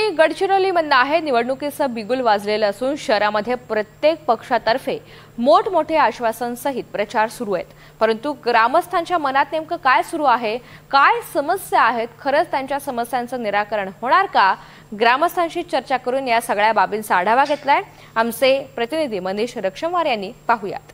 मी गडचिरोलीमधून आहे। निवडणुकीचं बिगुल वाजलेलं असून शहरामध्ये प्रत्येक पक्षातर्फे मोठमोठे आश्वासनसहित प्रचार सुरू आहेत। परंतु ग्रामस्थांच्या मनात नेमकं काय सुरू आहे, काय समस्या आहेत, खरंच त्यांच्या समस्यांचं निराकरण होणार का? ग्रामस्थांशी चर्चा करून या सगळ्या बाबींचा आढावा घेतलाय आमचे प्रतिनिधी मनीष रक्षमवार यांनी। पाहूयात।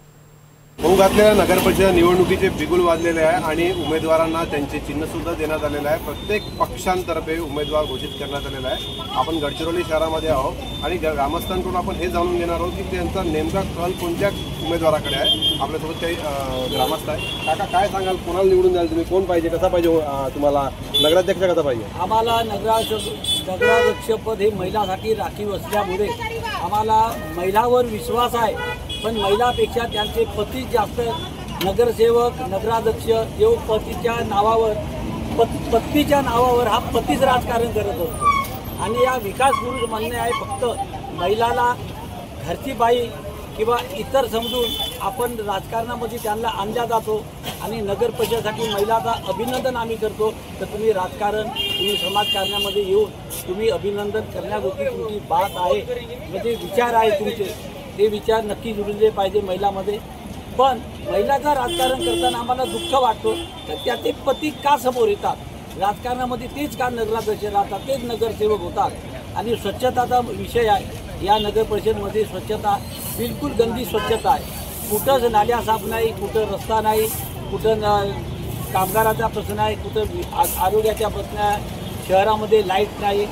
होऊ घातलेल्या नगरपरिषद निवडणुकीचे बिगुल वाजलेले आहे आणि उमेदवारांना त्यांचे चिन्ह सुद्धा देण्यात आलेले आहे। प्रत्येक पक्षांतर्फे उमेदवार घोषित करण्यात आलेला आहे। आपण गडचिरोली शहरामध्ये आहोत आणि ग्रामस्थांकडून आपण हे जाणून घेणार आहोत की त्यांचा नेमका कल कोणत्या उमेदवाराकडे आहे। आपल्यासोबत काही ग्रामस्थ आहे। काका, काय सांगाल, कोणाला निवडून द्याल तुम्ही? कोण पाहिजे, कसा पाहिजे तुम्हाला? नगराध्यक्ष कसा पाहिजे? आम्हाला नगराध्यक्षपद हे महिलांसाठी राखीव असल्यामुळे आम्हाला महिलांवर विश्वास आहे, पण महिलापेक्षा त्यांचे पती जास्त नगरसेवक नगराध्यक्ष जो पतीच्या नावावर हा पतीच राजकारण करत असतो। आणि या विकास पुरुष म्हणणे आहे फक्त महिलाला घरची बाई किंवा इतर समजून आपण राजकारणामध्ये त्यांना आणला जातो। आणि नगर परिषदेसाठी महिलाचा अभिनंदन आम्ही करतो। तर तुम्ही राजकारण, तुम्ही समाजकारणामध्ये येऊन तुम्ही अभिनंदन करण्याजोगी तुमची बात आहे, म्हणजे विचार आहे तुमचे, ते विचार नक्की जुळले पाहिजे महिलांमध्ये। पण महिलाचं राजकारण करताना आम्हाला दुःख वाटतो तर त्याचे पती का समोर येतात राजकारणामध्ये, तेच का नगराध्यक्ष राहतात, तेच नगरसेवक होतात। आणि स्वच्छताचा विषय आहे, या नगर परिषदेमध्ये स्वच्छता बिलकुल गंदी स्वच्छता आहे। कुठंच नाल्या साफ नाही, कुठं रस्ता नाही, कुठं कामगाराचा प्रश्न आहे, कुठं आरोग्याचा प्रश्न आहे। शहरामध्ये लाईट नाही,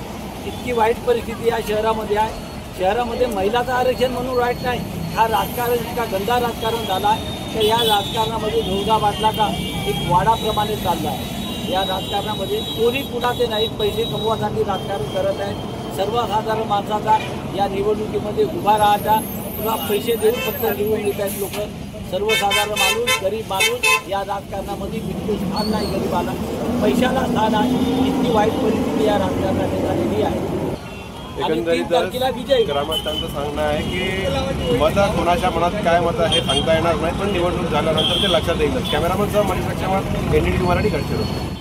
इतकी वाईट परिस्थिती या शहरामध्ये आहे। शहरामध्ये महिलाचं आरक्षण म्हणून वाईट नाही, हा राजकारण इतका गंदा राजकारण झाला आहे तर या राजकारणामध्ये धोका वाटला का एक वाडाप्रमाणे चालला आहे। या राजकारणामध्ये कोणी कुणाचे नाही, पैसे कमवासाठी राजकारण करत आहे। सर्वसाधारण माणसाचा या निवडणुकीमध्ये उभा राहायचा किंवा पैसे देऊन फक्त निवडून येत आहेत लोक। सर्वसाधारण माणूस, गरीब माणूस या राजकारणामध्ये बिलकुल स्थान नाही, गरीबाला पैशाला स्थान आहे। इतकी वाईट परिस्थिती या राजकारणाने झालेली आहे। एकंदरीत ग्रामस्थांचं सांगणं आहे की मत कोणाच्या मनात काय मत हे सांगता येणार नाही, पण निवडणूक झाल्यानंतर ते लक्षात येईल। कॅमेरामन सह मनीष रक्षमवार, NDTV मराठी, गडचिरोली।